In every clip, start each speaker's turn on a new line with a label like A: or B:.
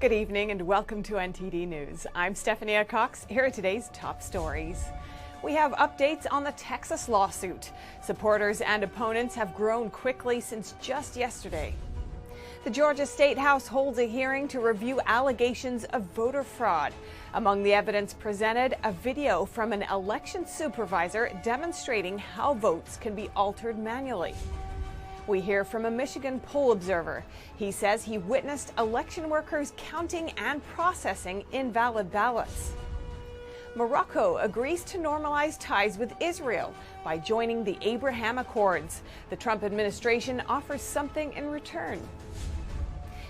A: Good evening and welcome to NTD News. I'm Stephanie Cox. Here are today's top stories. We have updates on the Texas lawsuit. Supporters and opponents have grown quickly since just yesterday. The Georgia State House holds a hearing to review allegations of voter fraud. Among the evidence presented, a video from an election supervisor demonstrating how votes can be altered manually. We hear from a Michigan poll observer. He says he witnessed election workers counting and processing invalid ballots. Morocco agrees to normalize ties with Israel by joining the Abraham Accords. The Trump administration offers something in return.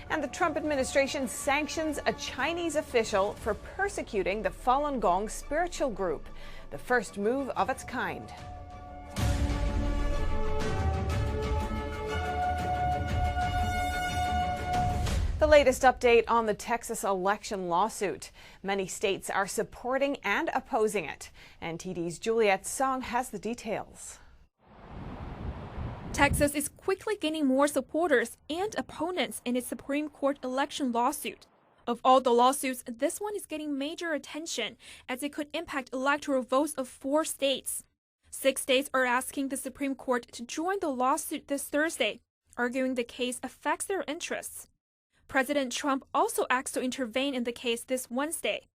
A: And the Trump administration sanctions a Chinese official for persecuting the Falun Gong spiritual group, the first move of its kind. The latest update on the Texas election lawsuit. Many states are supporting and opposing it. NTD's Juliette Song has the details.
B: Texas is quickly gaining more supporters and opponents in its Supreme Court election lawsuit. Of all the lawsuits, this one is getting major attention as it could impact electoral votes of 4 states. 6 states are asking the Supreme Court to join the lawsuit this Thursday, arguing the case affects their interests. President Trump also asked to intervene in the case this Wednesday.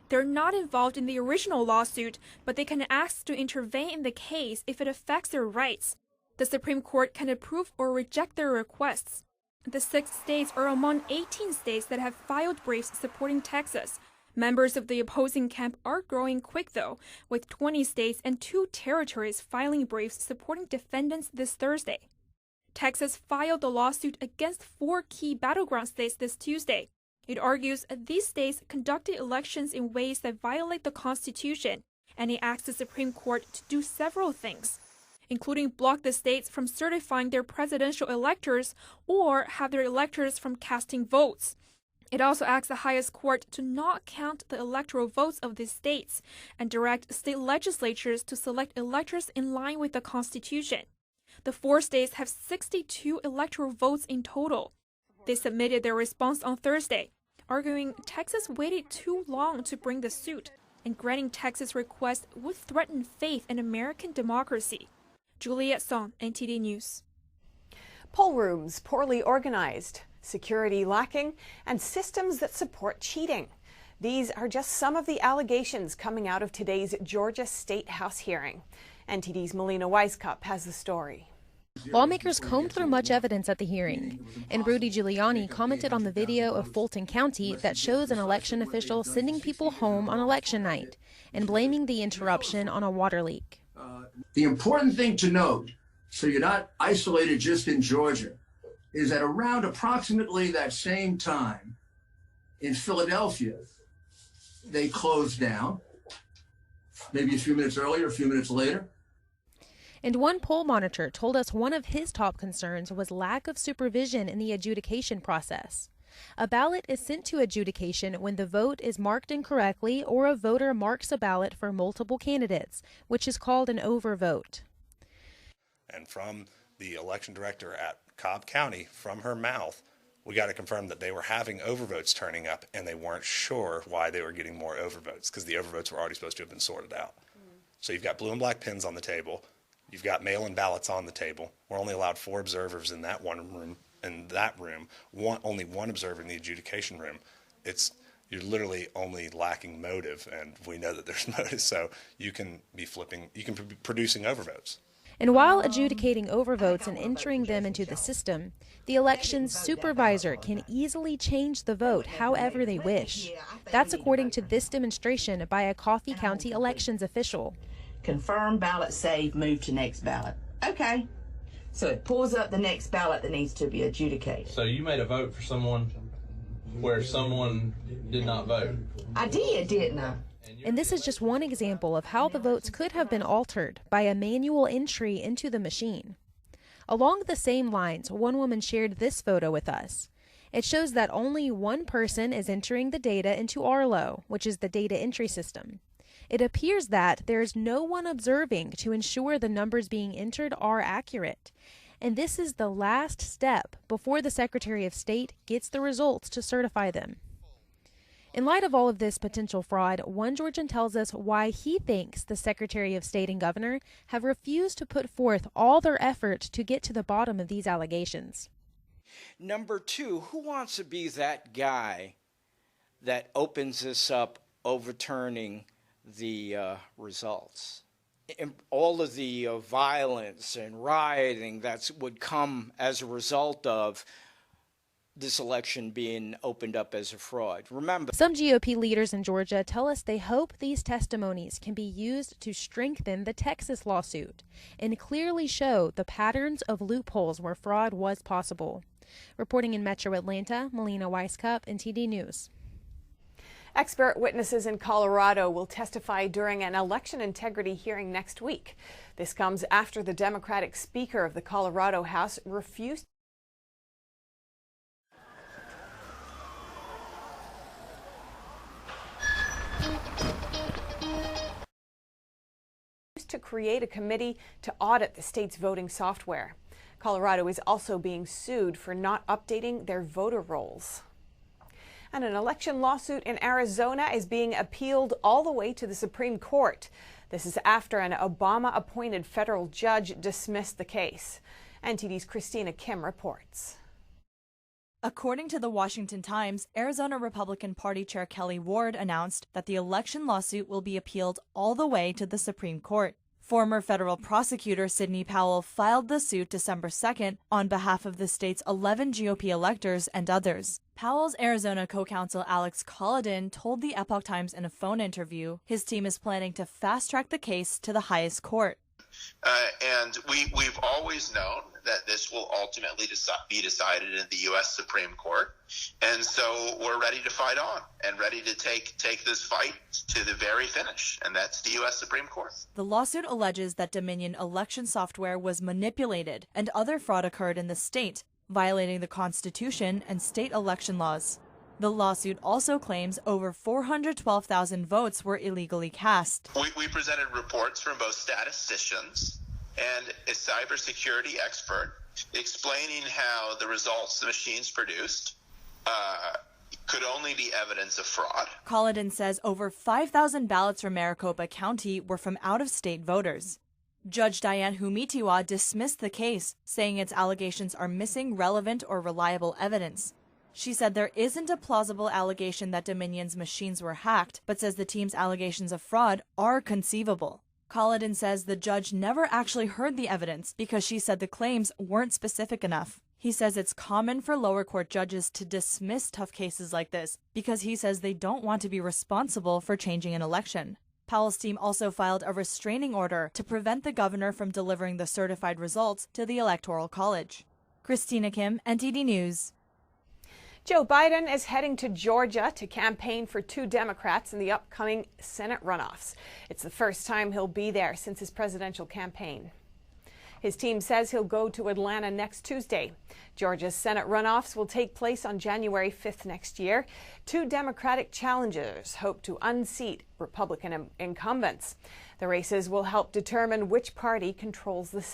B: They're not involved in the original lawsuit, but they can ask to intervene in the case if it affects their rights. The Supreme Court can approve or reject their requests. The 6 states are among 18 states that have filed briefs supporting Texas. Members of the opposing camp are growing quick, though, with 20 states and 2 territories filing briefs supporting defendants this Thursday. Texas filed the lawsuit against 4 key battleground states this Tuesday. It argues these states conducted elections in ways that violate the Constitution, and it asks the Supreme Court to do several things, including block the states from certifying their presidential electors or have their electors from casting votes. It also asks the highest court to not count the electoral votes of these states and direct state legislatures to select electors in line with the Constitution. The 4 states have 62 electoral votes in total. They submitted their response on Thursday, arguing Texas waited too long to bring the suit, and granting Texas' request would threaten faith in American democracy. Juliette Song, NTD News.
A: Poll rooms poorly organized, security lacking, and systems that support cheating. These are just some of the allegations coming out of today's Georgia State House hearing. NTD's Melina Weisskopf has the story.
C: Lawmakers combed through much evidence at the hearing, and Rudy Giuliani commented on the video of Fulton County that shows an election official sending people home on election night and blaming the interruption on a water leak.
D: The important thing to note, so you're not isolated just in Georgia, is that around approximately that same time in Philadelphia, they closed down, maybe a few minutes earlier, a few minutes later.
C: And one poll monitor told us one of his top concerns was lack of supervision in the adjudication process. A ballot is sent to adjudication when the vote is marked incorrectly or a voter marks a ballot for multiple candidates, which is called an overvote.
E: And from the election director at Cobb County, from her mouth, we got to confirm that they were having overvotes turning up and they weren't sure why they were getting more overvotes because the overvotes were already supposed to have been sorted out. So you've got blue and black pins on the table. You've got mail-in ballots on the table. We're only allowed 4 observers in that one room. In that room, only one observer in the adjudication room. You're literally only lacking motive, and we know that there's motive, so you can be producing overvotes.
C: And while adjudicating overvotes and entering them into the system, the election's supervisor can easily change the vote however they wish. That's according to this demonstration by a Coffee County elections official.
F: Confirm ballot saved, move to next ballot. Okay. So it pulls up the next ballot that needs to be adjudicated.
G: So you made a vote for someone where someone did not vote?
F: I did, didn't I?
C: And this is just one example of how the votes could have been altered by a manual entry into the machine. Along the same lines, one woman shared this photo with us. It shows that only one person is entering the data into Arlo, which is the data entry system. It appears that there is no one observing to ensure the numbers being entered are accurate. And this is the last step before the Secretary of State gets the results to certify them. In light of all of this potential fraud, one Georgian tells us why he thinks the Secretary of State and Governor have refused to put forth all their effort to get to the bottom of these allegations.
H: Number two, who wants to be that guy that opens this up, overturning the results? And all of the violence and rioting that would come as a result of this election being opened up as a fraud. Remember,
C: some GOP leaders in Georgia tell us they hope these testimonies can be used to strengthen the Texas lawsuit and clearly show the patterns of loopholes where fraud was possible. Reporting in Metro Atlanta, Melina Weisskopf, NTD News.
A: Expert witnesses in Colorado will testify during an election integrity hearing next week. This comes after the Democratic Speaker of the Colorado House refused to create a committee to audit the state's voting software. Colorado is also being sued for not updating their voter rolls. And an election lawsuit in Arizona is being appealed all the way to the Supreme Court. This is after an Obama-appointed federal judge dismissed the case. NTD's Christina Kim reports.
I: According to the Washington Times, Arizona Republican Party Chair Kelly Ward announced that the election lawsuit will be appealed all the way to the Supreme Court. Former federal prosecutor Sidney Powell filed the suit December 2nd on behalf of the state's 11 GOP electors and others. Powell's Arizona co-counsel Alex Collodin told the Epoch Times in a phone interview his team is planning to fast-track the case to the highest court.
J: And we've always known that this will ultimately be decided in the U.S. Supreme Court. And so we're ready to fight on and ready to take this fight to the very finish, and that's the U.S. Supreme Court.
I: The lawsuit alleges that Dominion election software was manipulated and other fraud occurred in the state, violating the Constitution and state election laws. The lawsuit also claims over 412,000 votes were illegally cast.
J: We presented reports from both statisticians and a cybersecurity expert explaining how the results the machines produced could only be evidence of fraud.
I: Collodin says over 5,000 ballots from Maricopa County were from out-of-state voters. Judge Diane Humitiwa dismissed the case, saying its allegations are missing relevant or reliable evidence. She said there isn't a plausible allegation that Dominion's machines were hacked, but says the team's allegations of fraud are conceivable. Collodin says the judge never actually heard the evidence because she said the claims weren't specific enough. He says it's common for lower court judges to dismiss tough cases like this because he says they don't want to be responsible for changing an election. Powell's team also filed a restraining order to prevent the governor from delivering the certified results to the Electoral College. Christina Kim, NTD News.
A: Joe Biden is heading to Georgia to campaign for two Democrats in the upcoming Senate runoffs. It's the first time he'll be there since his presidential campaign. His team says he'll go to Atlanta next Tuesday. Georgia's Senate runoffs will take place on January 5th next year. Two Democratic challengers hope to unseat Republican incumbents. The races will help determine which party controls the Senate.